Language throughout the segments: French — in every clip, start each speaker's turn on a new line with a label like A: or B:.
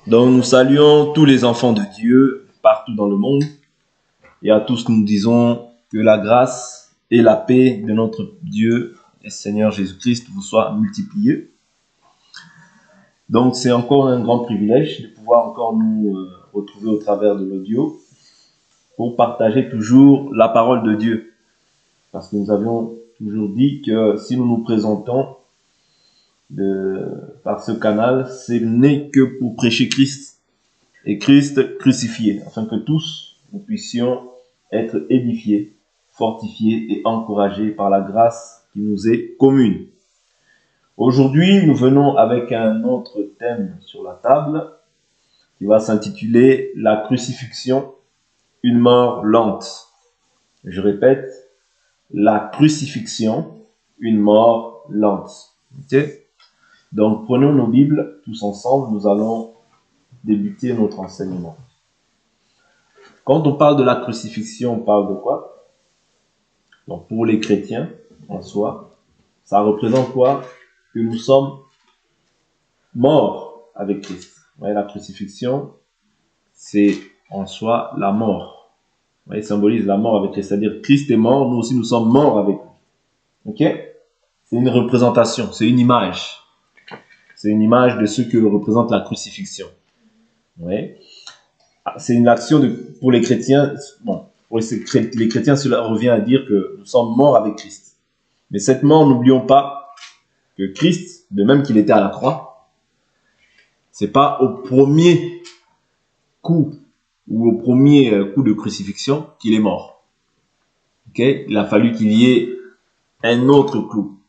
A: Donc nous saluons tous les enfants de Dieu partout dans le monde et à tous nous disons que la grâce et la paix de notre Dieu et Seigneur Jésus-Christ vous soient multipliées. Donc c'est encore un grand privilège de pouvoir encore nous retrouver au travers de l'audio pour partager toujours la parole de Dieu. Parce que nous avions toujours dit que si nous nous présentons par ce canal, ce n'est que pour prêcher Christ et Christ crucifié, afin que tous nous puissions être édifiés, fortifiés et encouragés par la grâce qui nous est commune. Aujourd'hui, nous venons avec un autre thème sur la table qui va s'intituler « La crucifixion, une mort lente ». Je répète, la crucifixion, une mort lente. Okay? Donc, prenons nos Bibles tous ensemble, nous allons débuter notre enseignement. Quand on parle de la crucifixion, on parle de quoi? Donc, pour les chrétiens, en soi, ça représente quoi? Que nous sommes morts avec Christ. Ouais, la crucifixion, c'est en soi la mort. Ouais, il symbolise la mort avec Christ, c'est-à-dire Christ est mort, nous aussi nous sommes morts avec lui. Ok? C'est une représentation, c'est une image. C'est une image de ce que représente la crucifixion. Ouais. C'est une action pour les chrétiens. Bon, pour les chrétiens, cela revient à dire que nous sommes morts avec Christ. Mais cette mort, n'oublions pas que Christ, de même qu'il était à la croix, c'est pas au premier coup ou au premier coup de crucifixion qu'il est mort. Okay? Il a fallu qu'il y ait un autre clou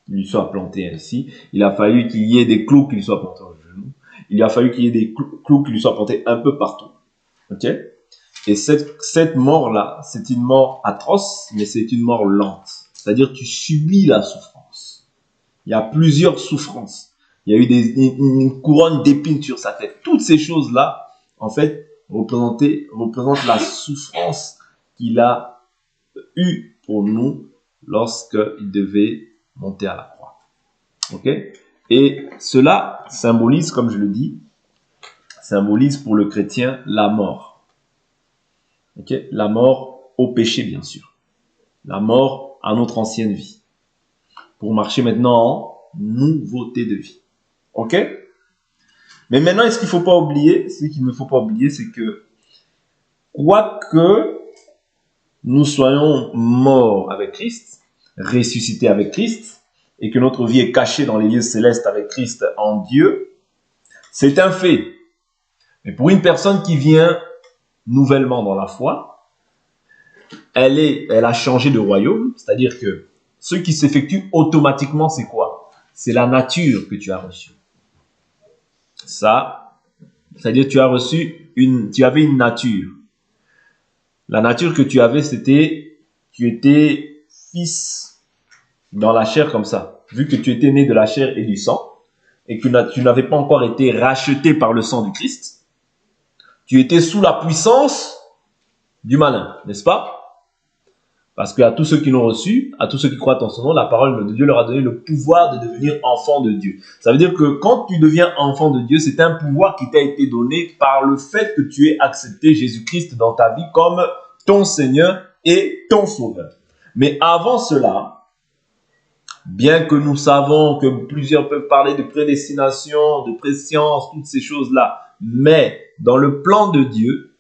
A: qui lui soit planté ainsi. Il a fallu qu'il y ait des clous qui lui soient plantés au genou. Il a fallu qu'il y ait des clous qui lui soient plantés un peu partout. Ok? Et cette mort-là, c'est une mort atroce, mais c'est une mort lente. C'est-à-dire tu subis la souffrance. Il y a plusieurs souffrances. Il y a eu une couronne d'épines sur sa tête. Toutes ces choses-là, en fait, représentent la souffrance qu'il a eue pour nous lorsqu'il devait monter à la croix. Ok? Et cela symbolise, comme je le dis, symbolise pour le chrétien la mort. Ok? La mort au péché, bien sûr. La mort à notre ancienne vie. Pour marcher maintenant en nouveauté de vie. Ok? Mais maintenant, ce qu'il ne faut pas oublier, c'est que quoique nous soyons morts avec Christ, ressuscités avec Christ, et que notre vie est cachée dans les lieux célestes avec Christ en Dieu, c'est un fait. Mais pour une personne qui vient nouvellement dans la foi, elle a changé de royaume, c'est-à-dire que ce qui s'effectue automatiquement, c'est quoi? C'est la nature que tu as reçue. Ça, c'est-à-dire que tu avais une nature. La nature que tu avais, tu étais fils dans la chair comme ça. Vu que tu étais né de la chair et du sang, et que tu n'avais pas encore été racheté par le sang du Christ, tu étais sous la puissance du malin, n'est-ce pas? Parce qu'à tous ceux qui l'ont reçu, à tous ceux qui croient en son nom, la parole de Dieu leur a donné le pouvoir de devenir enfants de Dieu. Ça veut dire que quand tu deviens enfant de Dieu, c'est un pouvoir qui t'a été donné par le fait que tu aies accepté Jésus-Christ dans ta vie comme ton Seigneur et ton Sauveur. Mais avant cela, bien que nous savons que plusieurs peuvent parler de prédestination, de préscience, toutes ces choses-là, mais dans le plan de Dieu,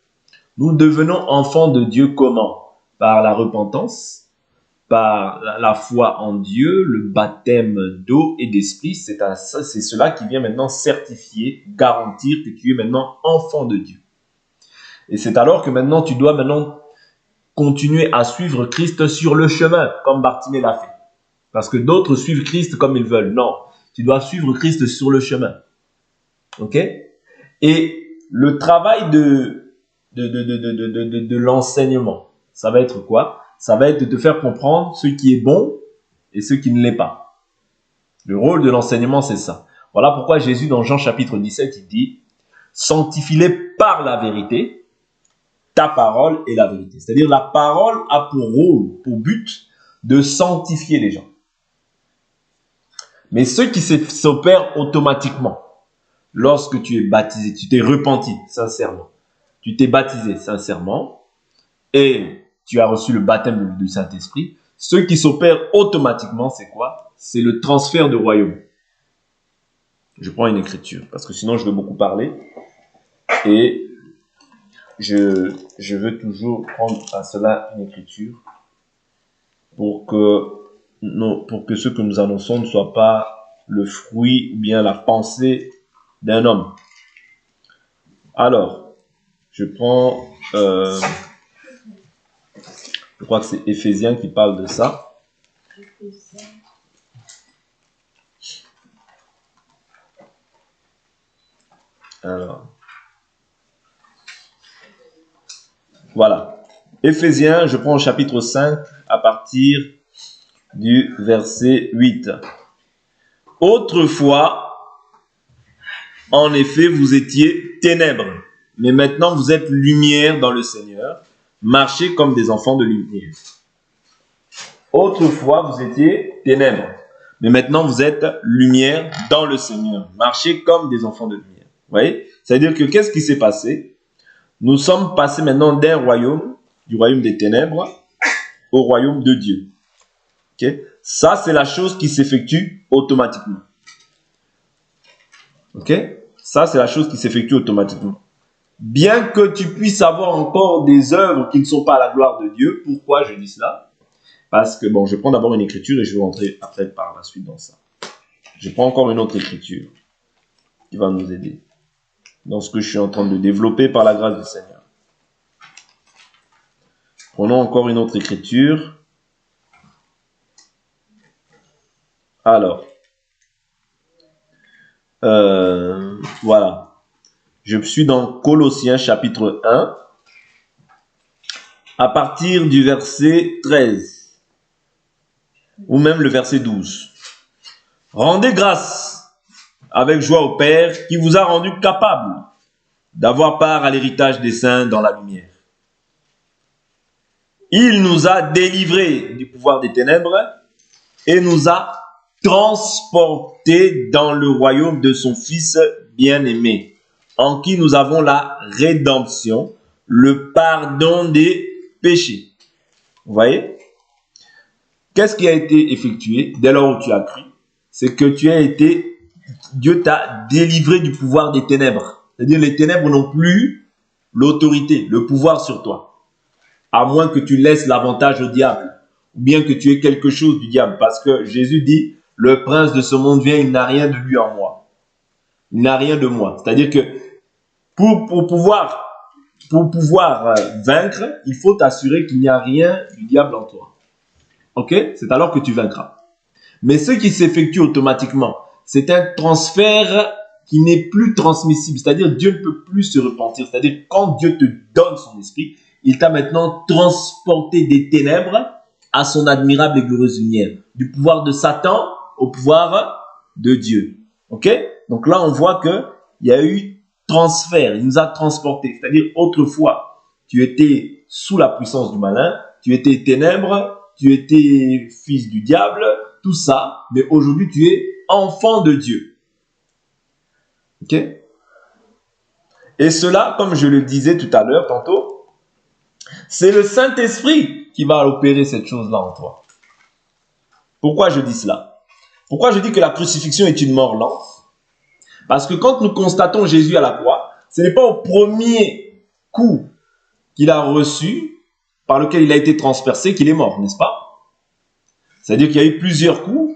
A: nous devenons enfants de Dieu comment? Par la repentance, par la foi en Dieu, le baptême d'eau et d'esprit. C'est cela qui vient maintenant certifier, garantir que tu es maintenant enfant de Dieu. Et c'est alors que maintenant tu dois continuer à suivre Christ sur le chemin, comme Bartimée l'a fait. Parce que d'autres suivent Christ comme ils veulent. Non, tu dois suivre Christ sur le chemin. Ok? Et le travail de l'enseignement, ça va être quoi? Ça va être de te faire comprendre ce qui est bon et ce qui ne l'est pas. Le rôle de l'enseignement, c'est ça. Voilà pourquoi Jésus, dans Jean chapitre 17, il dit « Sanctifie-les par la vérité, ta parole est la vérité. » C'est-à-dire la parole a pour rôle, pour but, de sanctifier les gens. Mais ceux qui s'opèrent automatiquement, lorsque tu es baptisé, tu t'es repenti sincèrement, tu t'es baptisé sincèrement et tu as reçu le baptême du Saint-Esprit, ce qui s'opère automatiquement, c'est quoi? C'est le transfert de royaume. Je prends une écriture, parce que sinon je vais beaucoup parler et je veux toujours prendre à cela une écriture pour que ce que nous annonçons ne soit pas le fruit ou bien la pensée d'un homme. Alors, je prends, je crois que c'est Éphésiens qui parle de ça. Alors, voilà. Éphésiens, je prends au chapitre 5 à partir du verset 8. Autrefois, en effet, vous étiez ténèbres, mais maintenant vous êtes lumière dans le Seigneur. Marchez comme des enfants de lumière. Autrefois, vous étiez ténèbres, mais maintenant vous êtes lumière dans le Seigneur. Marchez comme des enfants de lumière. Vous voyez? C'est-à-dire que qu'est-ce qui s'est passé? Nous sommes passés maintenant d'un royaume, du royaume des ténèbres, au royaume de Dieu. Okay? Ça, c'est la chose qui s'effectue automatiquement. Ok? Ça, c'est la chose qui s'effectue automatiquement. Bien que tu puisses avoir encore des œuvres qui ne sont pas à la gloire de Dieu, pourquoi je dis cela? Parce que, bon, je prends d'abord une écriture et je vais rentrer après par la suite dans ça. Je prends encore une autre écriture qui va nous aider dans ce que je suis en train de développer par la grâce du Seigneur. Prenons encore une autre écriture. Alors, voilà. Je suis dans Colossiens chapitre 1, à partir du verset 13, ou même le verset 12. Rendez grâce avec joie au Père qui vous a rendu capable d'avoir part à l'héritage des saints dans la lumière. Il nous a délivrés du pouvoir des ténèbres et nous a transportés dans le royaume de son Fils bien-aimé, en qui nous avons la rédemption, le pardon des péchés. Vous voyez? Qu'est-ce qui a été effectué dès lors où tu as cru? C'est que Dieu t'a délivré du pouvoir des ténèbres. C'est-à-dire les ténèbres n'ont plus l'autorité, le pouvoir sur toi. À moins que tu laisses l'avantage au diable, ou bien que tu aies quelque chose du diable. Parce que Jésus dit, le prince de ce monde vient, il n'a rien de lui en moi. Il n'a rien de moi. C'est-à-dire que pour pouvoir vaincre, il faut t'assurer qu'il n'y a rien du diable en toi. Ok? C'est alors que tu vaincras. Mais ce qui s'effectue automatiquement, c'est un transfert qui n'est plus transmissible. C'est-à-dire Dieu ne peut plus se repentir. C'est-à-dire quand Dieu te donne son esprit, il t'a maintenant transporté des ténèbres à son admirable et glorieuse lumière. Du pouvoir de Satan au pouvoir de Dieu. Ok? Donc là, on voit qu'il y a eu transfert. Il nous a transportés. C'est-à-dire autrefois, tu étais sous la puissance du malin, tu étais ténèbres, tu étais fils du diable, tout ça, mais aujourd'hui tu es enfant de Dieu. Ok? Et cela, comme je le disais tout à l'heure, tantôt, c'est le Saint-Esprit qui va opérer cette chose-là en toi. Pourquoi je dis cela? Pourquoi je dis que la crucifixion est une mort lente? Parce que quand nous constatons Jésus à la croix, ce n'est pas au premier coup qu'il a reçu, par lequel il a été transpercé, qu'il est mort, n'est-ce pas? C'est-à-dire qu'il y a eu plusieurs coups,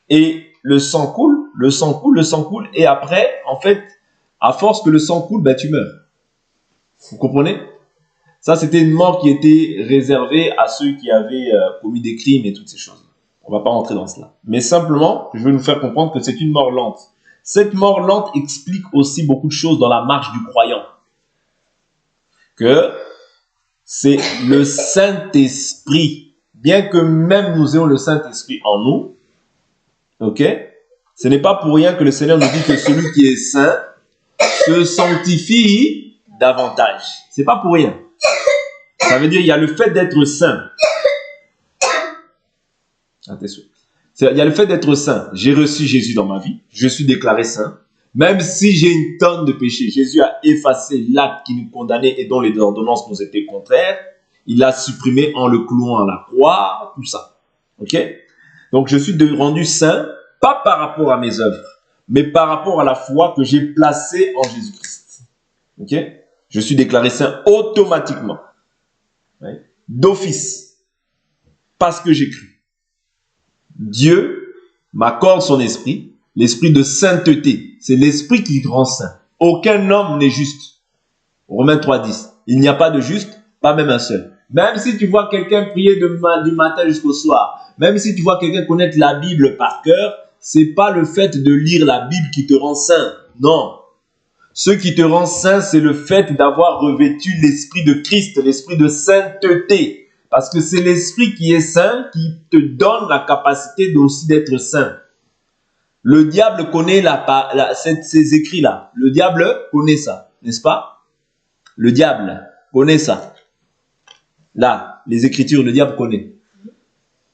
A: et le sang coule, le sang coule, le sang coule, et après, en fait, à force que le sang coule, ben, tu meurs. Vous comprenez? Ça, c'était une mort qui était réservée à ceux qui avaient commis des crimes et toutes ces choses. On ne va pas rentrer dans cela. Mais simplement, je veux nous faire comprendre que c'est une mort lente. Cette mort lente explique aussi beaucoup de choses dans la marche du croyant. Que c'est le Saint-Esprit. Bien que même nous ayons le Saint-Esprit en nous, ok? Ce n'est pas pour rien que le Seigneur nous dit que celui qui est saint se sanctifie davantage. C'est pas pour rien. Ça veut dire qu'il y a le fait d'être saint. Attention. Il y a le fait d'être saint. J'ai reçu Jésus dans ma vie. Je suis déclaré saint. Même si j'ai une tonne de péchés, Jésus a effacé l'acte qui nous condamnait et dont les ordonnances nous étaient contraires. Il l'a supprimé en le clouant à la croix, tout ça. Ok? Donc je suis rendu saint, pas par rapport à mes œuvres, mais par rapport à la foi que j'ai placée en Jésus-Christ. Ok? Je suis déclaré saint automatiquement. Ouais. D'office. Parce que j'ai cru. Dieu m'accorde son esprit, l'esprit de sainteté. C'est l'esprit qui rend saint. Aucun homme n'est juste. Romains 3,10. Il n'y a pas de juste, pas même un seul. Même si tu vois quelqu'un prier du matin jusqu'au soir, même si tu vois quelqu'un connaître la Bible par cœur, c'est pas le fait de lire la Bible qui te rend saint. Non. Ce qui te rend saint, c'est le fait d'avoir revêtu l'esprit de Christ, l'esprit de sainteté. Parce que c'est l'esprit qui est saint qui te donne la capacité aussi d'être saint. Le diable connaît ces écrits-là. Le diable connaît ça, n'est-ce pas? Le diable connaît ça. Là, les Écritures, le diable connaît.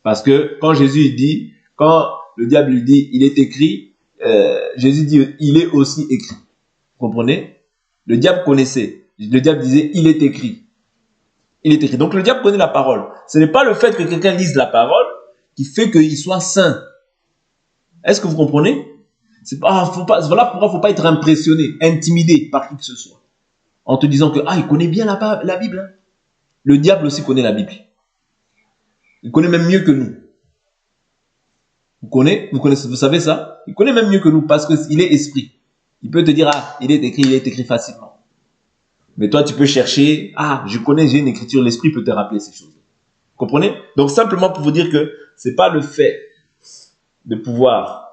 A: Parce que quand Jésus dit, quand le diable lui dit, il est écrit, Jésus dit, il est aussi écrit. Vous comprenez? Le diable connaissait. Le diable disait, il est écrit. Il est écrit. Donc le diable connaît la parole. Ce n'est pas le fait que quelqu'un lise la parole qui fait qu'il soit saint. Est-ce que vous comprenez? Voilà pourquoi il ne faut pas être impressionné, intimidé par qui que ce soit. En te disant que, il connaît bien la Bible. Hein. Le diable aussi connaît la Bible. Il connaît même mieux que nous. Vous savez ça? Il connaît même mieux que nous parce qu'il est esprit. Il peut te dire, il est écrit facilement. Mais toi, tu peux chercher, j'ai une écriture, l'esprit peut te rappeler ces choses. Vous comprenez? Donc, simplement pour vous dire que c'est pas le fait de pouvoir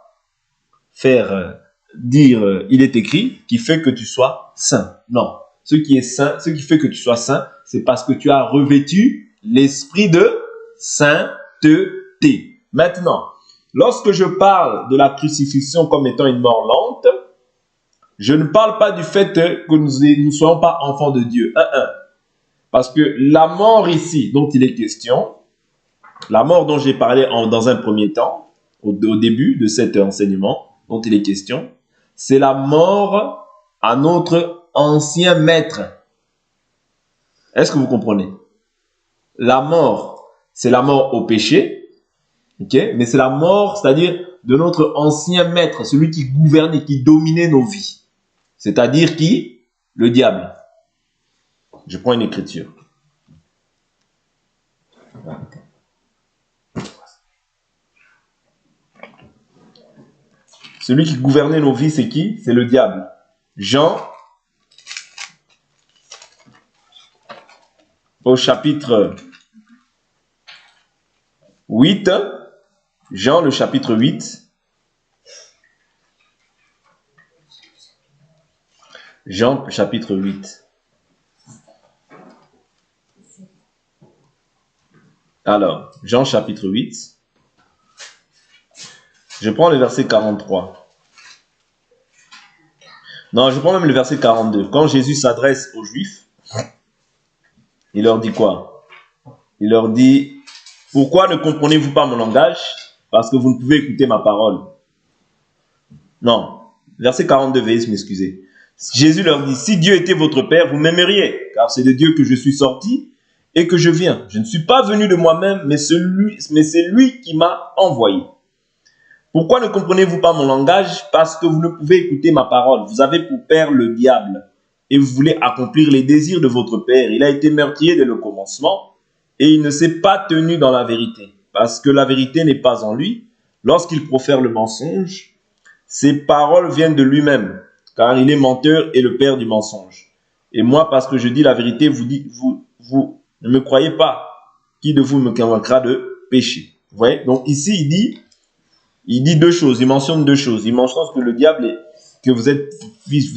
A: faire dire il est écrit qui fait que tu sois saint. Non. Ce qui est saint, ce qui fait que tu sois saint, c'est parce que tu as revêtu l'esprit de sainteté. Maintenant, lorsque je parle de la crucifixion comme étant une mort lente, je ne parle pas du fait que nous ne soyons pas enfants de Dieu. Parce que la mort ici dont il est question, la mort dont j'ai parlé dans un premier temps, au début de cet enseignement dont il est question, c'est la mort à notre ancien maître. Est-ce que vous comprenez? La mort, c'est la mort au péché, okay? Mais c'est la mort, c'est-à-dire de notre ancien maître, celui qui gouvernait, qui dominait nos vies. C'est-à-dire qui? Le diable. Je prends une écriture. Celui qui gouvernait nos vies, c'est qui? C'est le diable. Jean, au chapitre 8, Jean, le chapitre 8. Jean, chapitre 8. Alors, Jean, chapitre 8. Je prends le verset 43. Non, je prends même le verset 42. Quand Jésus s'adresse aux Juifs, il leur dit quoi? Il leur dit, pourquoi ne comprenez-vous pas mon langage? Parce que vous ne pouvez écouter ma parole. Non, verset 42, veuillez m'excuser. Jésus leur dit, si Dieu était votre Père, vous m'aimeriez, car c'est de Dieu que je suis sorti et que je viens. Je ne suis pas venu de moi-même, mais c'est lui qui m'a envoyé. Pourquoi ne comprenez-vous pas mon langage? Parce que vous ne pouvez écouter ma parole. Vous avez pour père le diable et vous voulez accomplir les désirs de votre père. Il a été meurtrier dès le commencement et il ne s'est pas tenu dans la vérité parce que la vérité n'est pas en lui. Lorsqu'il profère le mensonge, ses paroles viennent de lui-même car il est menteur et le père du mensonge. Et moi, parce que je dis la vérité, vous ne me croyez pas. Qui de vous me convaincra de péché? Vous voyez? Donc ici, il dit deux choses, il mentionne deux choses. Il mentionne que le diable est, que vous êtes fils,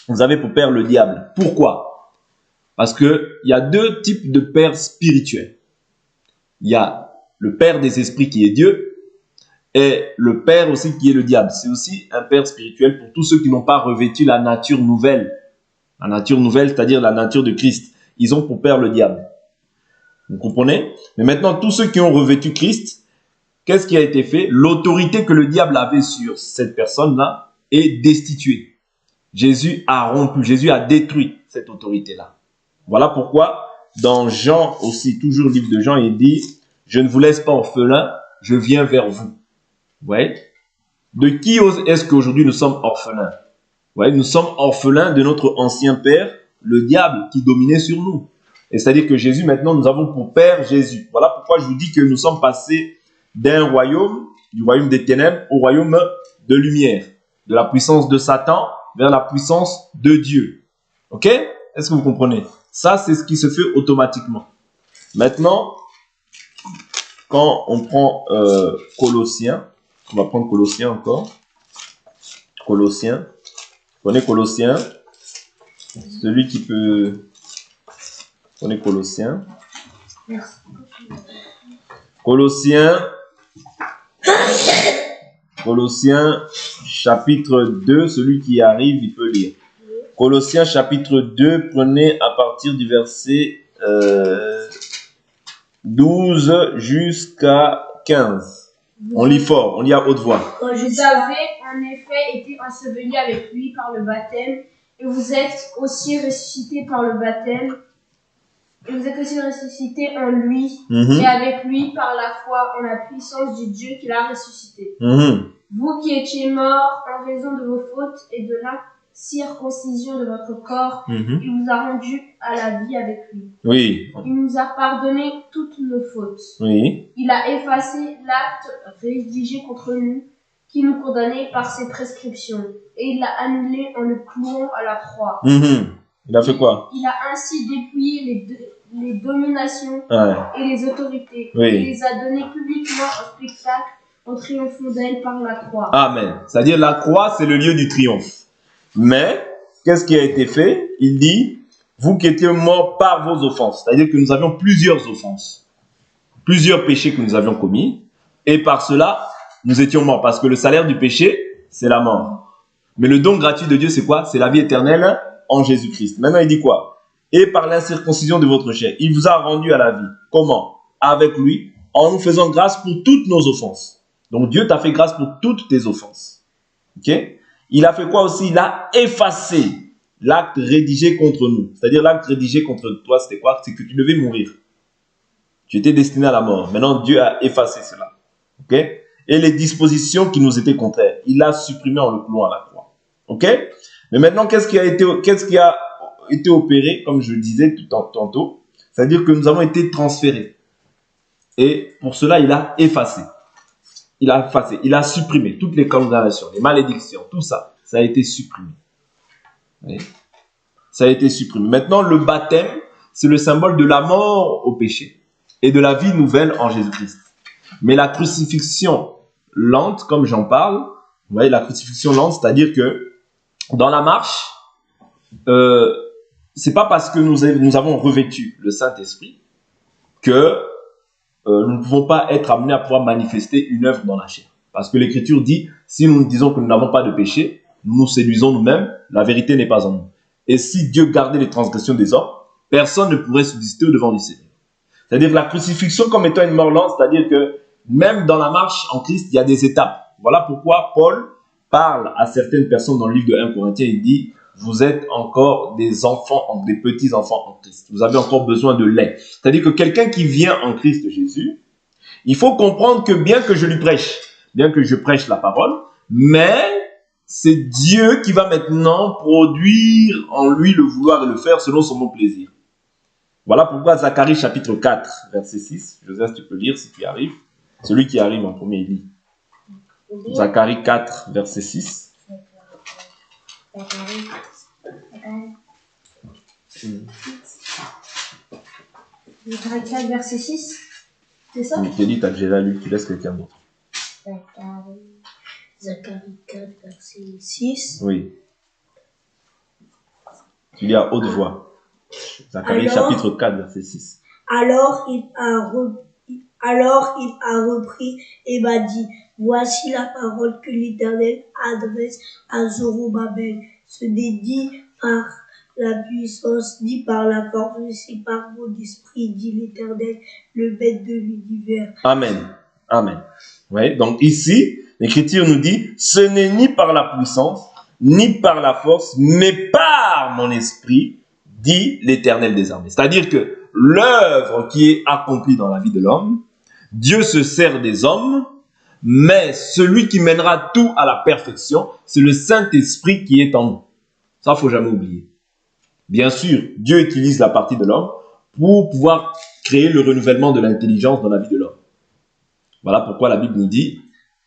A: vous avez pour père le diable. Pourquoi? Parce que il y a deux types de pères spirituels. Il y a le père des esprits qui est Dieu et le père aussi qui est le diable. C'est aussi un père spirituel pour tous ceux qui n'ont pas revêtu la nature nouvelle. La nature nouvelle, c'est-à-dire la nature de Christ. Ils ont pour père le diable. Vous comprenez? Mais maintenant, tous ceux qui ont revêtu Christ, qu'est-ce qui a été fait? L'autorité que le diable avait sur cette personne-là est destitué. Jésus a rompu, Jésus a détruit cette autorité-là. Voilà pourquoi, dans Jean aussi, toujours le livre de Jean, il dit « Je ne vous laisse pas orphelins, je viens vers vous. » Vous voyez? De qui est-ce qu'aujourd'hui nous sommes orphelins? Vous voyez, nous sommes orphelins de notre ancien père, le diable, qui dominait sur nous. Et c'est-à-dire que Jésus, maintenant, nous avons pour père Jésus. Voilà pourquoi je vous dis que nous sommes passés d'un royaume, du royaume des ténèbres, au royaume de lumière. De la puissance de Satan vers la puissance de Dieu. Ok? Est-ce que vous comprenez? Ça, c'est ce qui se fait automatiquement. Maintenant, quand on prend Colossiens, on va prendre Colossiens encore. Colossiens. Vous connaissez Colossiens? Celui qui peut... Prenez Colossiens. Colossiens chapitre 2, celui qui arrive, il peut lire. Colossiens chapitre 2, prenez à partir du verset 12 jusqu'à 15. On lit fort, on lit à haute voix.
B: Vous avez en effet été ensevelis avec lui par le baptême, et vous êtes aussi ressuscités par le baptême, et vous êtes aussi ressuscités en lui, et avec lui par la foi en la puissance du Dieu qui l'a ressuscité. Vous qui étiez morts en raison de vos fautes et de la circoncision de votre corps, il vous a rendus à la vie avec lui.
A: Oui.
B: Il nous a pardonné toutes nos fautes.
A: Oui.
B: Il a effacé l'acte rédigé contre nous, qui nous condamnait par ses prescriptions, et il l'a annulé en le clouant à la croix.
A: Il a fait quoi?
B: Il a ainsi dépouillé les dominations et les autorités.
A: Oui.
B: Il les a données publiquement en spectacle en triomphant d'elles par la croix.
A: Amen. C'est-à-dire la croix, c'est le lieu du triomphe. Mais, qu'est-ce qui a été fait? Il dit, vous qui étiez morts par vos offenses. C'est-à-dire que nous avions plusieurs offenses. Plusieurs péchés que nous avions commis. Et par cela, nous étions morts. Parce que le salaire du péché, c'est la mort. Mais le don gratuit de Dieu, c'est quoi? C'est la vie éternelle en Jésus-Christ. Maintenant, il dit quoi? Et par l'incirconcision de votre chair, il vous a rendu à la vie. Comment? Avec lui, en nous faisant grâce pour toutes nos offenses. Donc Dieu t'a fait grâce pour toutes tes offenses. Ok? Il a fait quoi aussi? Il a effacé l'acte rédigé contre nous. C'est-à-dire l'acte rédigé contre toi, c'était quoi? C'est que tu devais mourir. Tu étais destiné à la mort. Maintenant, Dieu a effacé cela. Ok? Et les dispositions qui nous étaient contraires, il l'a supprimé en le clouant à la croix. Ok? Mais maintenant, qu'est-ce qui a été opéré, comme je le disais tantôt? C'est-à-dire que nous avons été transférés. Et pour cela, il a effacé. Il a supprimé toutes les condamnations, les malédictions, tout ça. Ça a été supprimé. Oui. Ça a été supprimé. Maintenant, le baptême, c'est le symbole de la mort au péché et de la vie nouvelle en Jésus-Christ. Mais la crucifixion lente, comme j'en parle, vous voyez, la crucifixion lente, c'est-à-dire que dans la marche, c'est pas parce que nous avons revêtu le Saint-Esprit que nous ne pouvons pas être amenés à pouvoir manifester une œuvre dans la chair. Parce que l'Écriture dit, si nous disons que nous n'avons pas de péché, nous nous séduisons nous-mêmes, la vérité n'est pas en nous. Et si Dieu gardait les transgressions des hommes, personne ne pourrait subsister au-devant du Seigneur. C'est-à-dire la crucifixion comme étant une mort lente, c'est-à-dire que même dans la marche en Christ, il y a des étapes. Voilà pourquoi Paul parle à certaines personnes dans le livre de 1 Corinthiens, il dit, vous êtes encore des enfants, des petits-enfants en Christ. Vous avez encore besoin de lait. C'est-à-dire que quelqu'un qui vient en Christ Jésus, il faut comprendre que bien que je lui prêche, bien que je prêche la parole, mais c'est Dieu qui va maintenant produire en lui le vouloir et le faire selon son bon plaisir. Voilà pourquoi Zacharie chapitre 4, verset 6, Joseph, tu peux lire si tu y arrives. Celui qui arrive en premier, il lit. Zacharie 4, verset 6.
B: Zacharie 4, verset 6. C'est ça?
A: Je te dis, tu as déjà lu, tu laisses quelqu'un d'autre.
B: Zacharie 4, verset 6.
A: Oui. Tu lis à haute voix. Zacharie chapitre 4, verset 6.
C: Alors il a repris et m'a dit, voici la parole que l'Éternel adresse à Zorobabel. Ce n'est dit par la puissance, dit par la force, mais c'est par mon esprit, dit l'Éternel, le maître de l'univers.
A: Amen. Amen. Oui, donc ici, L'Écriture nous dit, ce n'est ni par la puissance, ni par la force, mais par mon esprit, dit l'Éternel des armées. C'est-à-dire que l'œuvre qui est accomplie dans la vie de l'homme, Dieu se sert des hommes, mais celui qui mènera tout à la perfection, c'est le Saint-Esprit qui est en nous. Ça, il ne faut jamais oublier. Bien sûr, Dieu utilise la partie de l'homme pour pouvoir créer le renouvellement de l'intelligence dans la vie de l'homme. Voilà pourquoi la Bible nous dit,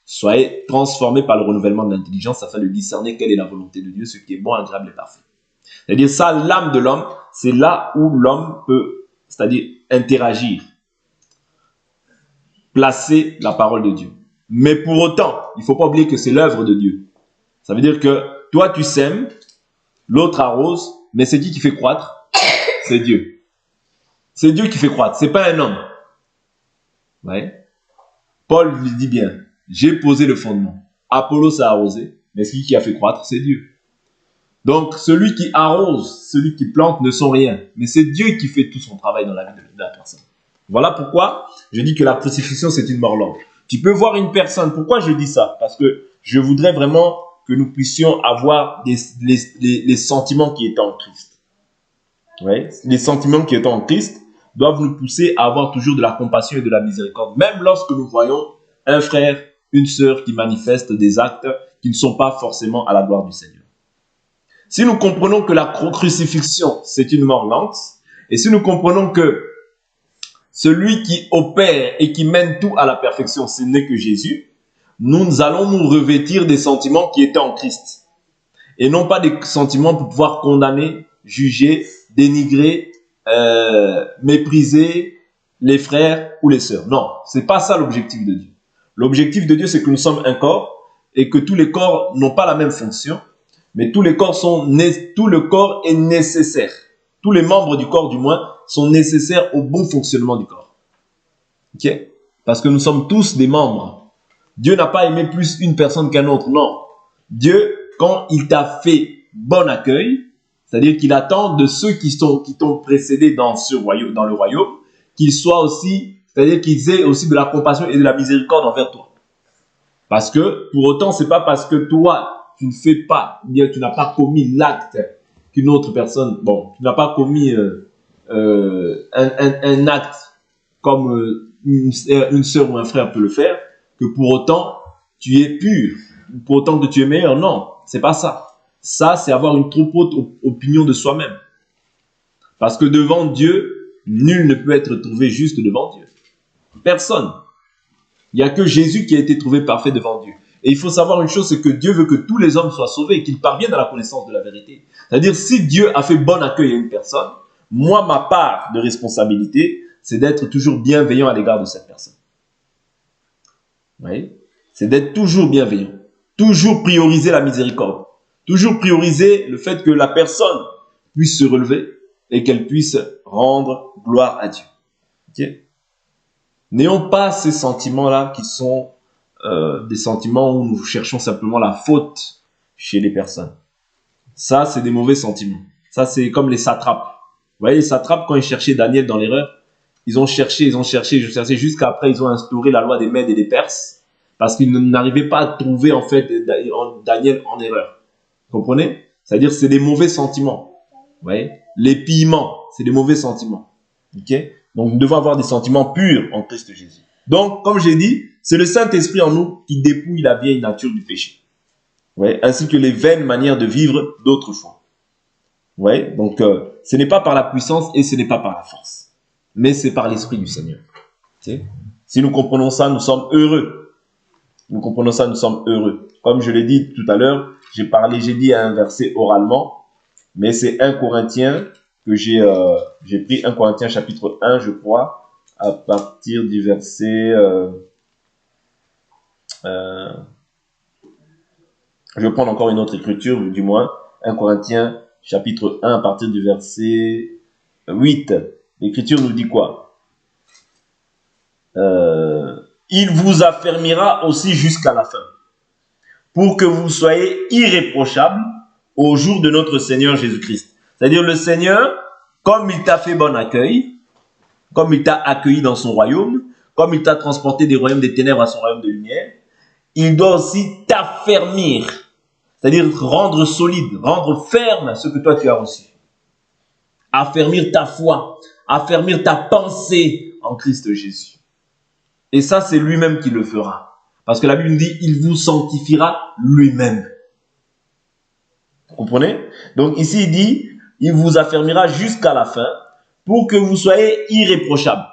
A: soyez transformés par le renouvellement de l'intelligence afin de discerner quelle est la volonté de Dieu, ce qui est bon, agréable et parfait. C'est-à-dire ça, l'âme de l'homme, c'est là où l'homme peut, c'est-à-dire interagir, placer la parole de Dieu. Mais pour autant, il ne faut pas oublier que c'est l'œuvre de Dieu. Ça veut dire que toi, tu sèmes, l'autre arrose, mais c'est qui fait croître? C'est Dieu. C'est Dieu qui fait croître, ce n'est pas un homme. Ouais. Paul lui dit bien, j'ai posé le fondement. Apollos a arrosé, mais celui qui a fait croître, c'est Dieu. Donc, celui qui arrose, celui qui plante ne sont rien. Mais c'est Dieu qui fait tout son travail dans la vie de la personne. Voilà pourquoi je dis que la crucifixion, c'est une mort lente. Tu peux voir une personne. Pourquoi je dis ça? Parce que je voudrais vraiment que nous puissions avoir les sentiments qui étaient en Christ. Ouais. Les sentiments qui étant en Christ doivent nous pousser à avoir toujours de la compassion et de la miséricorde. Même lorsque nous voyons un frère, une sœur qui manifestent des actes qui ne sont pas forcément à la gloire du Seigneur. Si nous comprenons que la crucifixion, c'est une mort lente, et si nous comprenons que celui qui opère et qui mène tout à la perfection, ce n'est que Jésus, nous allons nous revêtir des sentiments qui étaient en Christ. Et non pas des sentiments pour pouvoir condamner, juger, dénigrer, mépriser les frères ou les sœurs. Non, ce n'est pas ça l'objectif de Dieu. L'objectif de Dieu, c'est que nous sommes un corps et que tous les corps n'ont pas la même fonction, mais tout le corps est nécessaire. Tous les membres du corps, du moins, sont nécessaires au bon fonctionnement du corps. Ok? Parce que nous sommes tous des membres. Dieu n'a pas aimé plus une personne qu'un autre, non. Dieu, quand il t'a fait bon accueil, c'est-à-dire qu'il attend de ceux qui t'ont précédé dans le royaume, qu'ils soient aussi, c'est-à-dire qu'ils aient aussi de la compassion et de la miséricorde envers toi. Parce que, pour autant, c'est pas parce que toi, tu ne fais pas, bien tu n'as pas commis l'acte qu'une autre personne, bon, tu n'as pas commis un acte comme une sœur ou un frère peut le faire, que pour autant, tu es pur, pour autant que tu es meilleur. Non, c'est pas ça. Ça, c'est avoir une trop haute opinion de soi-même. Parce que devant Dieu, nul ne peut être trouvé juste devant Dieu. Personne. Il n'y a que Jésus qui a été trouvé parfait devant Dieu. Et il faut savoir une chose, c'est que Dieu veut que tous les hommes soient sauvés et qu'ils parviennent à la connaissance de la vérité. C'est-à-dire, si Dieu a fait bon accueil à une personne, moi, ma part de responsabilité, c'est d'être toujours bienveillant à l'égard de cette personne. Vous voyez? C'est d'être toujours bienveillant. Toujours prioriser la miséricorde. Toujours prioriser le fait que la personne puisse se relever et qu'elle puisse rendre gloire à Dieu. Okay? N'ayons pas ces sentiments-là qui sont des sentiments où nous cherchons simplement la faute chez les personnes. Ça, c'est des mauvais sentiments. Ça, c'est comme les satrapes. Vous voyez, les satrapes, quand ils cherchaient Daniel dans l'erreur, ils ont cherché jusqu'à après, ils ont instauré la loi des Mèdes et des Perses parce qu'ils n'arrivaient pas à trouver, en fait, Daniel en erreur. Vous comprenez? C'est-à-dire, c'est des mauvais sentiments. Vous voyez? Les pillements, c'est des mauvais sentiments. Ok? Donc, nous devons avoir des sentiments purs en Christ Jésus. Donc, comme j'ai dit, c'est le Saint-Esprit en nous qui dépouille la vieille nature du péché. Ouais, ainsi que les vaines manières de vivre d'autrefois. Ouais, donc, ce n'est pas par la puissance et ce n'est pas par la force. Mais c'est par l'Esprit du Seigneur. Okay? Si nous comprenons ça, nous sommes heureux. Nous comprenons ça, nous sommes heureux. Comme je l'ai dit tout à l'heure, j'ai dit un verset oralement, mais c'est 1 Corinthiens que j'ai pris 1 Corinthiens chapitre 1, je crois, à partir du verset... je vais prendre encore une autre écriture, du moins, 1 Corinthiens chapitre 1, à partir du verset 8. L'écriture nous dit quoi? Il vous affermira aussi jusqu'à la fin, pour que vous soyez irréprochables au jour de notre Seigneur Jésus-Christ. C'est-à-dire le Seigneur, comme il t'a fait bon accueil, comme il t'a accueilli dans son royaume, comme il t'a transporté des royaumes des ténèbres à son royaume de lumière, il doit aussi t'affermir. C'est-à-dire rendre solide, rendre ferme ce que toi tu as reçu. Affermir ta foi, affermir ta pensée en Christ Jésus. Et ça, c'est lui-même qui le fera. Parce que la Bible nous dit, il vous sanctifiera lui-même. Vous comprenez? Donc ici, il dit, il vous affermira jusqu'à la fin pour que vous soyez irréprochables.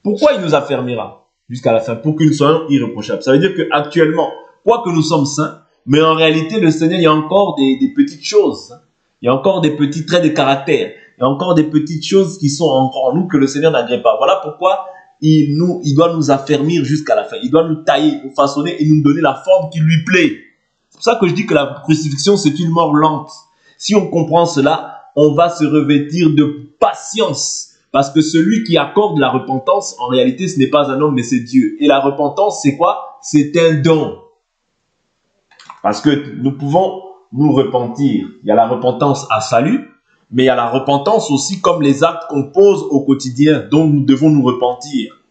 A: Pourquoi il nous affermira jusqu'à la fin? Pour que nous soyons irréprochables. Ça veut dire qu'actuellement, quoique nous sommes saints, mais en réalité, le Seigneur, il y a encore des petites choses. Il y a encore des petits traits de caractère. Il y a encore des petites choses qui sont encore en nous que le Seigneur n'agrée pas. Voilà pourquoi il doit nous affermir jusqu'à la fin. Il doit nous tailler, nous façonner et nous donner la forme qui lui plaît. C'est pour ça que je dis que la crucifixion, c'est une mort lente. Si on comprend cela, on va se revêtir de patience. Parce que celui qui accorde la repentance, en réalité, ce n'est pas un homme, mais c'est Dieu. Et la repentance, c'est quoi? C'est un don. Parce que nous pouvons nous repentir. Il y a la repentance à salut, mais il y a la repentance aussi comme les actes qu'on pose au quotidien, dont nous devons nous repentir.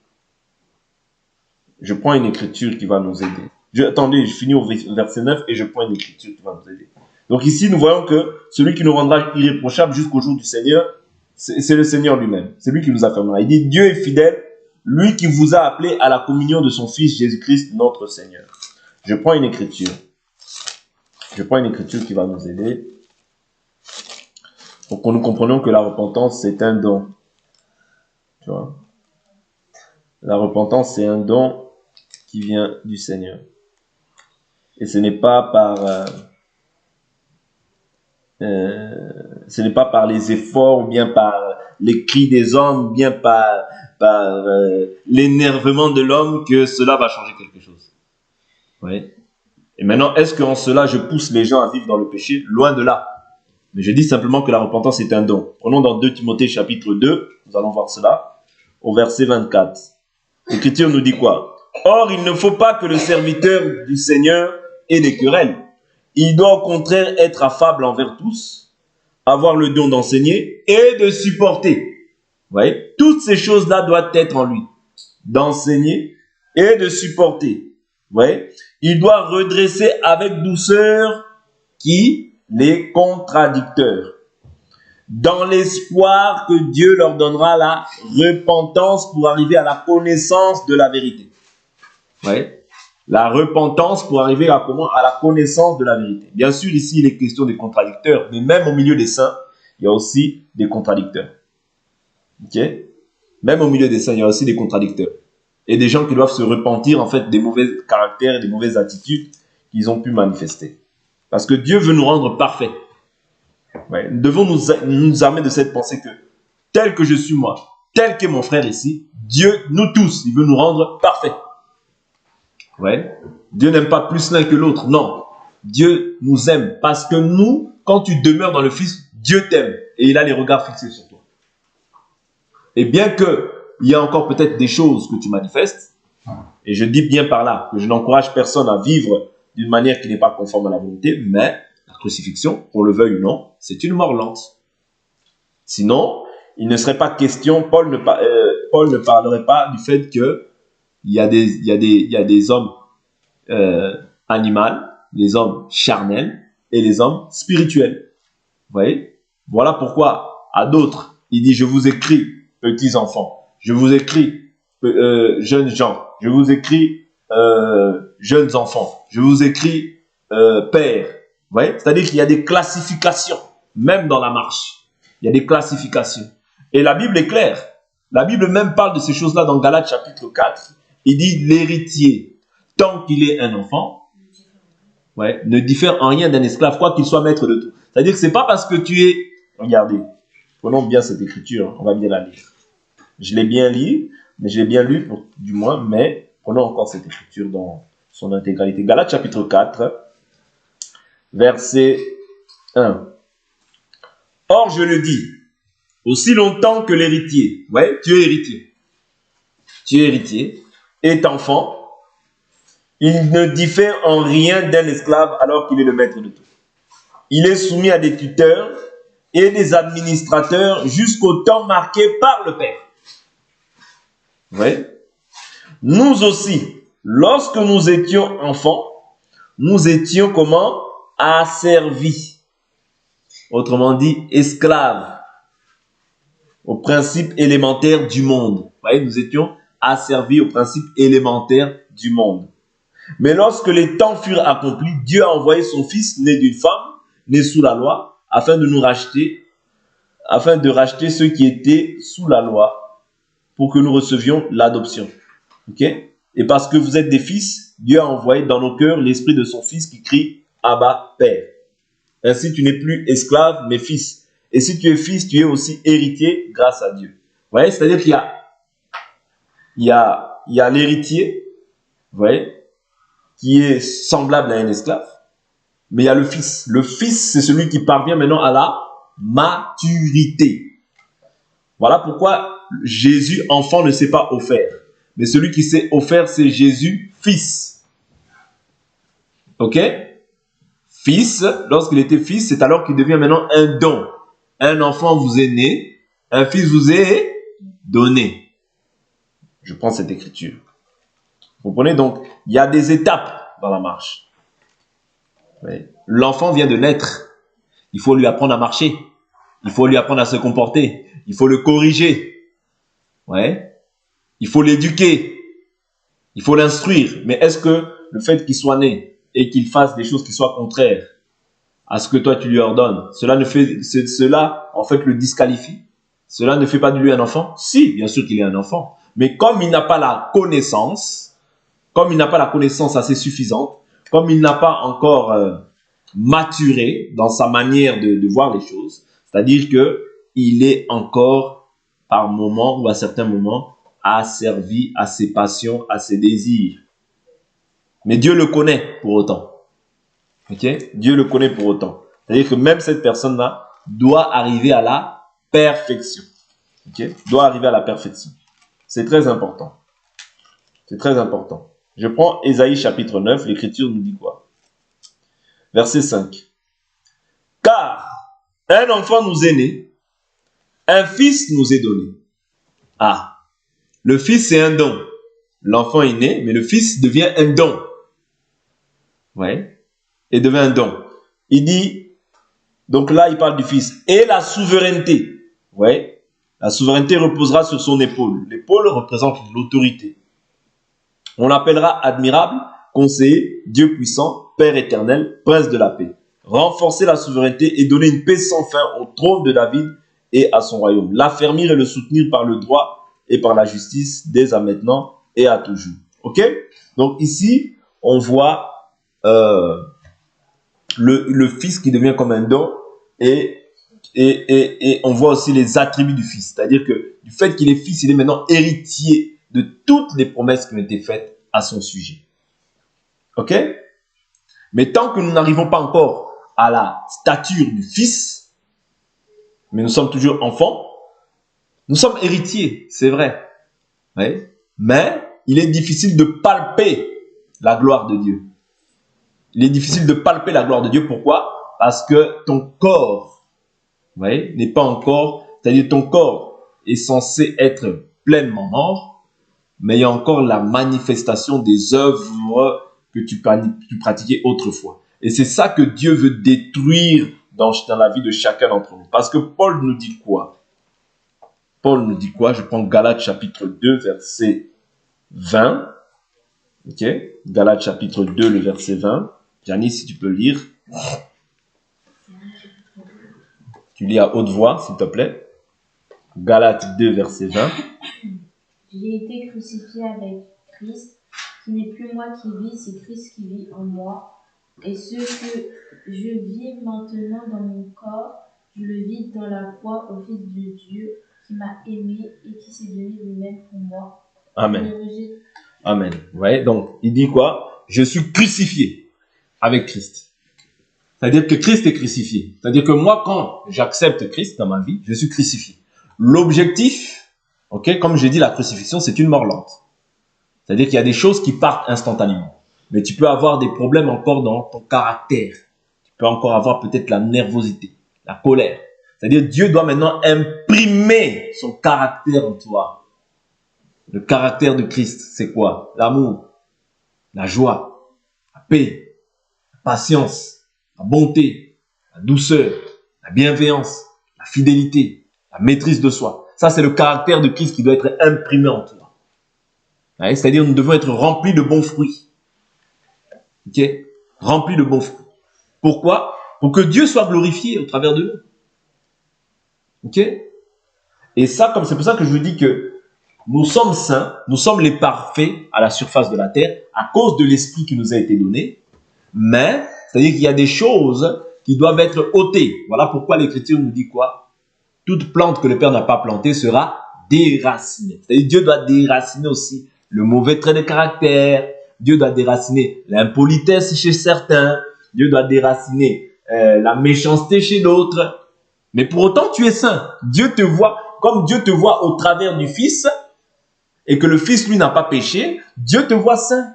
A: Je prends une écriture qui va nous aider. Attendez, je finis au verset 9 et je prends une écriture qui va nous aider. Donc ici, nous voyons que celui qui nous rendra irréprochables jusqu'au jour du Seigneur, c'est le Seigneur lui-même. C'est lui qui nous affirmera. Il dit, Dieu est fidèle, lui qui vous a appelé à la communion de son Fils Jésus-Christ, notre Seigneur. Je prends une écriture. Je prends une écriture qui va nous aider pour que nous comprenions que la repentance, c'est un don. Tu vois? La repentance, c'est un don qui vient du Seigneur. Et ce n'est pas par les efforts, ou bien par les cris des hommes, ou bien par l'énervement de l'homme que cela va changer quelque chose. Oui. Et maintenant, est-ce qu'en cela, je pousse les gens à vivre dans le péché? Loin de là. Mais je dis simplement que la repentance est un don. Prenons dans 2 Timothée chapitre 2, nous allons voir cela, au verset 24. L'Écriture nous dit quoi? Or, il ne faut pas que le serviteur du Seigneur ait des querelles. Il doit au contraire être affable envers tous, avoir le don d'enseigner et de supporter. Vous voyez? Toutes ces choses-là doivent être en lui. D'enseigner et de supporter. Vous voyez? Il doit redresser avec douceur qui? Les contradicteurs. Dans l'espoir que Dieu leur donnera la repentance pour arriver à la connaissance de la vérité. Vous voyez? La repentance pour arriver à comment? À la connaissance de la vérité. Bien sûr, ici, il est question des contradicteurs, mais même au milieu des saints, il y a aussi des contradicteurs. Ok? Même au milieu des saints, il y a aussi des contradicteurs. Et des gens qui doivent se repentir, en fait, des mauvais caractères, des mauvaises attitudes qu'ils ont pu manifester. Parce que Dieu veut nous rendre parfaits. Ouais, nous devons nous armer de cette pensée que, tel que je suis moi, tel qu'est mon frère ici, Dieu, nous tous, il veut nous rendre parfaits. Ouais. Dieu n'aime pas plus l'un que l'autre, non. Dieu nous aime parce que nous, quand tu demeures dans le Fils, Dieu t'aime et il a les regards fixés sur toi. Et bien que il y a encore peut-être des choses que tu manifestes, et je dis bien par là que je n'encourage personne à vivre d'une manière qui n'est pas conforme à la volonté, mais la crucifixion, qu'on le veuille ou non, c'est une mort lente. Sinon, il ne serait pas question, Paul ne parlerait pas du fait que il y a des hommes animaux, les hommes charnels et les hommes spirituels. Vous voyez? Voilà pourquoi à d'autres, il dit, je vous écris, petits enfants, je vous écris, jeunes gens, je vous écris, jeunes enfants, je vous écris, pères. Vous voyez? C'est-à-dire qu'il y a des classifications, même dans la marche. Il y a des classifications. Et la Bible est claire. La Bible même parle de ces choses-là dans Galates chapitre 4. Il dit l'héritier, tant qu'il est un enfant, ouais, ne diffère en rien d'un esclave, quoi qu'il soit maître de tout. C'est-à-dire que ce n'est pas parce que tu es... Regardez, prenons bien cette écriture, on va bien la lire. Je l'ai bien lu, du moins, mais prenons encore cette écriture dans son intégralité. Galates chapitre 4, verset 1. Or, je le dis, aussi longtemps que l'héritier, ouais, tu es héritier, est enfant, il ne diffère en rien d'un esclave alors qu'il est le maître de tout. Il est soumis à des tuteurs et des administrateurs jusqu'au temps marqué par le Père. Ouais. Nous aussi, lorsque nous étions enfants, nous étions comment? Asservis. Autrement dit, esclaves aux principes élémentaires du monde. Vous voyez, nous étions asservis aux principes élémentaires du monde. Mais lorsque les temps furent accomplis, Dieu a envoyé son Fils, né d'une femme, né sous la loi, afin de nous racheter, afin de racheter ceux qui étaient sous la loi, pour que nous recevions l'adoption. Ok? Et parce que vous êtes des fils, Dieu a envoyé dans nos cœurs l'esprit de son Fils qui crie « Abba, Père ». Ainsi, tu n'es plus esclave, mais fils. Et si tu es fils, tu es aussi héritier grâce à Dieu. Vous voyez, c'est-à-dire qu'il y a l'héritier, vous voyez, qui est semblable à un esclave, mais il y a le fils. Le fils, c'est celui qui parvient maintenant à la maturité. Voilà pourquoi Jésus, enfant, ne s'est pas offert. Mais celui qui s'est offert, c'est Jésus, fils. Ok? Fils, lorsqu'il était fils, c'est alors qu'il devient maintenant un don. Un enfant vous est né, un fils vous est donné. Je prends cette écriture. Vous comprenez? Donc, il y a des étapes dans la marche. Oui. L'enfant vient de naître. Il faut lui apprendre à marcher. Il faut lui apprendre à se comporter. Il faut le corriger. Ouais. Il faut l'éduquer. Il faut l'instruire. Mais est-ce que le fait qu'il soit né et qu'il fasse des choses qui soient contraires à ce que toi tu lui ordonnes, cela en fait le disqualifie? Cela ne fait pas de lui un enfant? Si, bien sûr qu'il est un enfant. Mais comme il n'a pas la connaissance, assez suffisante, comme il n'a pas encore maturé dans sa manière de voir les choses, c'est-à-dire qu'il est encore par moments ou à certains moments asservi à ses passions, à ses désirs. Mais Dieu le connaît pour autant. Ok? Dieu le connaît pour autant. C'est-à-dire que même cette personne-là doit arriver à la perfection. Ok? Doit arriver à la perfection. C'est très important. C'est très important. Je prends Ésaïe chapitre 9, l'écriture nous dit quoi? Verset 5. Car un enfant nous est né, un fils nous est donné. Ah, le fils c'est un don. L'enfant est né, mais le fils devient un don. Ouais, et devient un don. Il dit, donc là il parle du fils, et la souveraineté. Ouais, la souveraineté reposera sur son épaule. L'épaule représente l'autorité. On l'appellera admirable, conseiller, Dieu puissant, Père éternel, prince de la paix. Renforcer la souveraineté et donner une paix sans fin au trône de David et à son royaume. L'affermir et le soutenir par le droit et par la justice dès à maintenant et à toujours. Ok? Donc ici, on voit le fils qui devient comme un don et on voit aussi les attributs du fils. C'est-à-dire que du fait qu'il est fils, il est maintenant héritier de toutes les promesses qui ont été faites à son sujet. Ok? Mais tant que nous n'arrivons pas encore à la stature du fils, mais nous sommes toujours enfants, nous sommes héritiers, c'est vrai. Oui? Mais il est difficile de palper la gloire de Dieu. Il est difficile de palper la gloire de Dieu. Pourquoi? Parce que ton corps, n'est pas encore, c'est-à-dire ton corps est censé être pleinement mort, mais il y a encore la manifestation des œuvres que tu pratiquais autrefois. Et c'est ça que Dieu veut détruire dans la vie de chacun d'entre nous. Parce que Paul nous dit quoi? Paul nous dit quoi? Je prends Galates chapitre 2, verset 20. Ok? Galates chapitre 2, le verset 20. Janice, si tu peux lire. Tu lis à haute voix, s'il te plaît. Galates 2, verset 20.
B: J'ai été crucifié avec Christ. Ce n'est plus moi qui vis, c'est Christ qui vit en moi. Et ce que je vis maintenant dans mon corps, je le vis dans la foi au Fils de Dieu qui m'a aimé et qui s'est donné lui-même pour moi.
A: Amen. Amen. Vous voyez, donc, il dit quoi? Je suis crucifié avec Christ. C'est-à-dire que Christ est crucifié. C'est-à-dire que moi, quand j'accepte Christ dans ma vie, je suis crucifié. L'objectif, ok, comme j'ai dit, la crucifixion, c'est une mort lente. C'est-à-dire qu'il y a des choses qui partent instantanément. Mais tu peux avoir des problèmes encore dans ton caractère. Tu peux encore avoir peut-être la nervosité, la colère. C'est-à-dire Dieu doit maintenant imprimer son caractère en toi. Le caractère de Christ, c'est quoi? L'amour, la joie, la paix, la patience, la bonté, la douceur, la bienveillance, la fidélité, la maîtrise de soi. Ça, c'est le caractère de Christ qui doit être imprimé en toi. Ouais, c'est-à-dire, nous devons être remplis de bons fruits. Ok? Remplis de bons fruits. Pourquoi? Pour que Dieu soit glorifié au travers de nous. Ok? Et ça, comme c'est pour ça que je vous dis que nous sommes saints, nous sommes les parfaits à la surface de la terre à cause de l'esprit qui nous a été donné. Mais, c'est-à-dire qu'il y a des choses qui doivent être ôtées. Voilà pourquoi l'Écriture nous dit quoi? Toute plante que le Père n'a pas plantée sera déracinée. C'est-à-dire Dieu doit déraciner aussi le mauvais trait de caractère. Dieu doit déraciner l'impolitesse chez certains. Dieu doit déraciner la méchanceté chez d'autres. Mais pour autant, tu es saint. Dieu te voit, comme Dieu te voit au travers du Fils, et que le Fils, lui, n'a pas péché, Dieu te voit saint.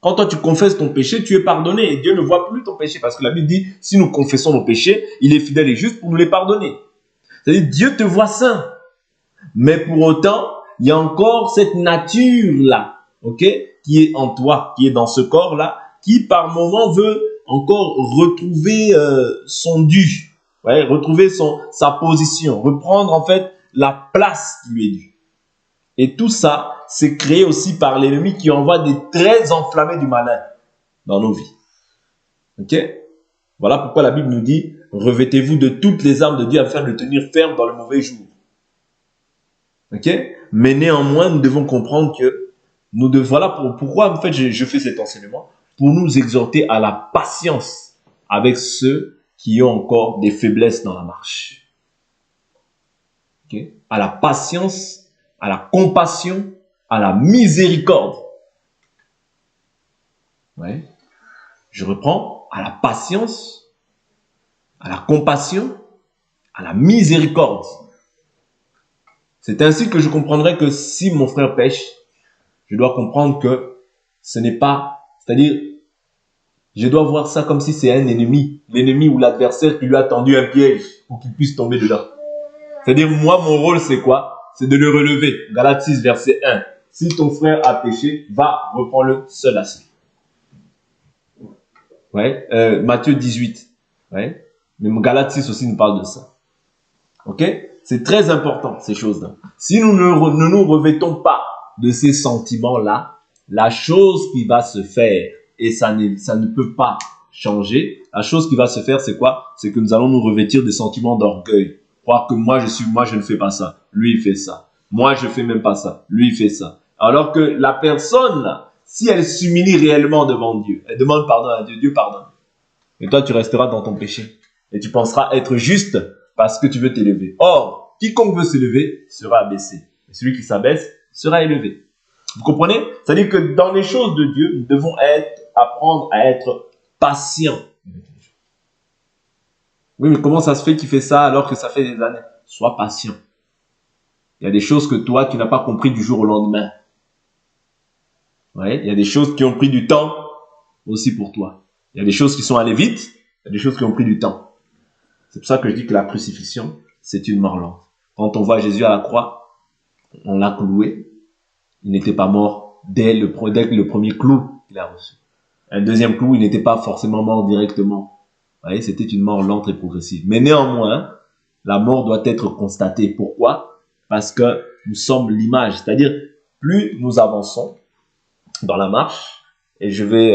A: Quand toi, tu confesses ton péché, tu es pardonné, et Dieu ne voit plus ton péché. Parce que la Bible dit, si nous confessons nos péchés, il est fidèle et juste pour nous les pardonner. C'est-à-dire, Dieu te voit saint. Mais pour autant, il y a encore cette nature-là, ok, qui est en toi, qui est dans ce corps-là, qui par moment veut encore retrouver son dû, ouais, retrouver sa position, reprendre en fait la place qui lui est due. Et tout ça, c'est créé aussi par l'ennemi qui envoie des traits enflammés du malin dans nos vies. Ok? Voilà pourquoi la Bible nous dit, revêtez-vous de toutes les armes de Dieu afin de tenir ferme dans le mauvais jour. Ok? Mais néanmoins, nous devons comprendre que voilà pourquoi en fait je fais cet enseignement, pour nous exhorter à la patience avec ceux qui ont encore des faiblesses dans la marche. Ok? À la patience, à la compassion, à la miséricorde. Ouais. Je reprends, à la patience, à la compassion, à la miséricorde. C'est ainsi que je comprendrai que si mon frère pêche, je dois comprendre que ce n'est pas, c'est-à-dire, je dois voir ça comme si c'est un ennemi, l'ennemi ou l'adversaire qui lui a tendu un piège pour qu'il puisse tomber dedans. C'est-à-dire, moi, mon rôle, c'est quoi? C'est de le relever. Galates 6, verset 1. Si ton frère a péché, va, reprends-le seul à lui. Ouais. Matthieu 18. Ouais. Mais Galates 6 aussi nous parle de ça. Ok? C'est très important, ces choses-là. Si nous ne nous revêtons pas de ces sentiments-là, la chose qui va se faire, et ça ne peut pas changer, la chose qui va se faire, c'est quoi? C'est que nous allons nous revêtir des sentiments d'orgueil. Croire que moi je ne fais pas ça, lui il fait ça. Moi je fais même pas ça, lui il fait ça. Alors que la personne, là, si elle s'humilie réellement devant Dieu, elle demande pardon à Dieu, Dieu pardonne. Et toi tu resteras dans ton péché. Et tu penseras être juste parce que tu veux t'élever. Or, quiconque veut s'élever sera abaissé. Et celui qui s'abaisse sera élevé. Vous comprenez? C'est-à-dire que dans les choses de Dieu, nous devons apprendre à être patients. Oui, mais comment ça se fait qu'il fait ça alors que ça fait des années? Sois patient. Il y a des choses que toi, tu n'as pas compris du jour au lendemain. Ouais, il y a des choses qui ont pris du temps aussi pour toi. Il y a des choses qui sont allées vite, il y a des choses qui ont pris du temps. C'est pour ça que je dis que la crucifixion, c'est une mort lente. Quand on voit Jésus à la croix, on l'a cloué. Il n'était pas mort dès le premier clou qu'il a reçu. Un deuxième clou, il n'était pas forcément mort directement. Vous voyez, c'était une mort lente et progressive. Mais néanmoins, la mort doit être constatée. Pourquoi? Parce que nous sommes l'image. C'est-à-dire, plus nous avançons dans la marche, et je vais,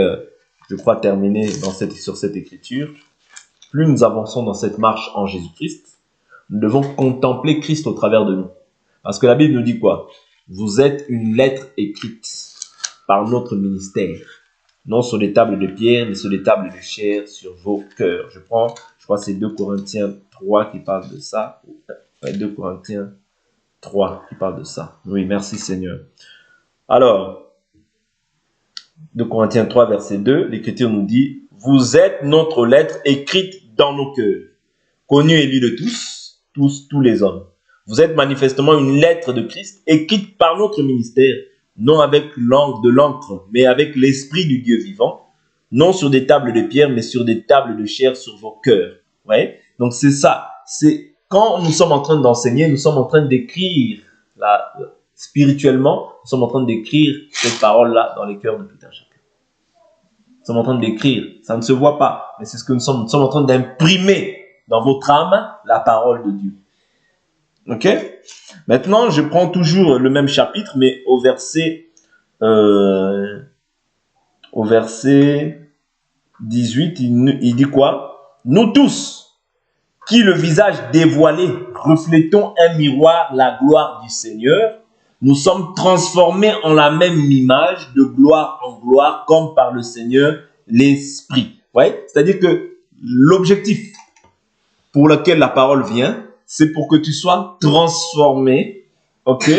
A: je crois, terminer sur cette écriture, plus nous avançons dans cette marche en Jésus-Christ, nous devons contempler Christ au travers de nous. Parce que la Bible nous dit quoi? Vous êtes une lettre écrite par notre ministère. Non sur des tables de pierre, mais sur des tables de chair, sur vos cœurs. Je crois que c'est 2 Corinthiens 3 qui parle de ça. 2 Corinthiens 3 qui parle de ça. Oui, merci Seigneur. Alors, 2 Corinthiens 3, verset 2, l'Écriture nous dit, « Vous êtes notre lettre écrite dans nos cœurs, connue et lue de tous les hommes. Vous êtes manifestement une lettre de Christ, écrite par notre ministère, non avec l'encre de l'encre, mais avec l'esprit du Dieu vivant, non sur des tables de pierre, mais sur des tables de chair sur vos cœurs. » Ouais. Donc c'est ça. C'est quand nous sommes en train d'enseigner, nous sommes en train d'écrire spirituellement, nous sommes en train d'écrire cette parole-là dans les cœurs de tout un chacun. sommes en train d'écrire. Ça ne se voit pas, mais c'est ce que nous sommes. Nous sommes en train d'imprimer dans votre âme la parole de Dieu. Ok? Maintenant, je prends toujours le même chapitre, mais au verset 18, il dit quoi? Nous tous, qui le visage dévoilé, reflétons un miroir la gloire du Seigneur, nous sommes transformés en la même image, de gloire en gloire, comme par le Seigneur l'Esprit. Vous voyez? C'est-à-dire que l'objectif pour lequel la parole vient, c'est pour que tu sois transformé, ok,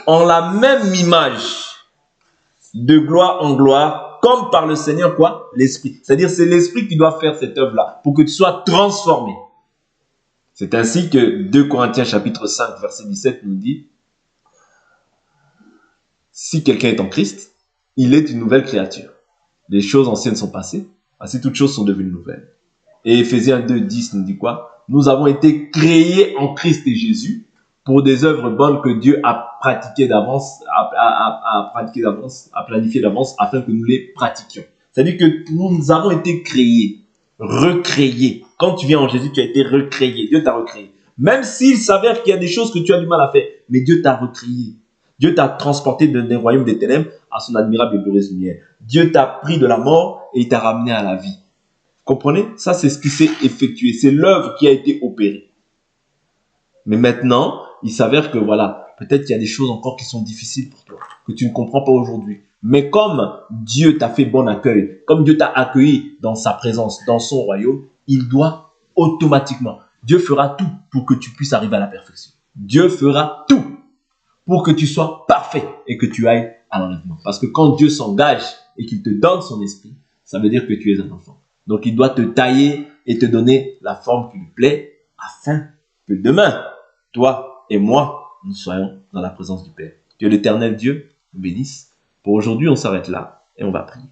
A: en la même image, de gloire en gloire, comme par le Seigneur, quoi? L'Esprit. C'est-à-dire, c'est l'Esprit qui doit faire cette œuvre-là, pour que tu sois transformé. C'est ainsi que 2 Corinthiens chapitre 5, verset 17 nous dit, si quelqu'un est en Christ, il est une nouvelle créature. Les choses anciennes sont passées, ainsi toutes choses sont devenues nouvelles. Et Éphésiens 2, 10 nous dit quoi? Nous avons été créés en Christ et Jésus pour des œuvres bonnes que Dieu a pratiquées d'avance, a planifiées d'avance afin que nous les pratiquions. C'est-à-dire que nous avons été créés, recréés. Quand tu viens en Jésus, tu as été recréé. Dieu t'a recréé. Même s'il s'avère qu'il y a des choses que tu as du mal à faire, mais Dieu t'a recréé. Dieu t'a transporté des royaumes des ténèbres à son admirable et glorieuse lumière. Dieu t'a pris de la mort et il t'a ramené à la vie. Vous comprenez? Ça, c'est ce qui s'est effectué. C'est l'œuvre qui a été opérée. Mais maintenant, il s'avère que voilà, peut-être qu'il y a des choses encore qui sont difficiles pour toi, que tu ne comprends pas aujourd'hui. Mais comme Dieu t'a fait bon accueil, comme Dieu t'a accueilli dans sa présence, dans son royaume, il doit automatiquement, Dieu fera tout pour que tu puisses arriver à la perfection. Dieu fera tout pour que tu sois parfait et que tu ailles à l'enlèvement. Parce que quand Dieu s'engage et qu'il te donne son esprit, ça veut dire que tu es un enfant. Donc il doit te tailler et te donner la forme qui lui plaît afin que demain, toi et moi, nous soyons dans la présence du Père. Que l'Éternel Dieu nous bénisse. Pour aujourd'hui, on s'arrête là et on va prier.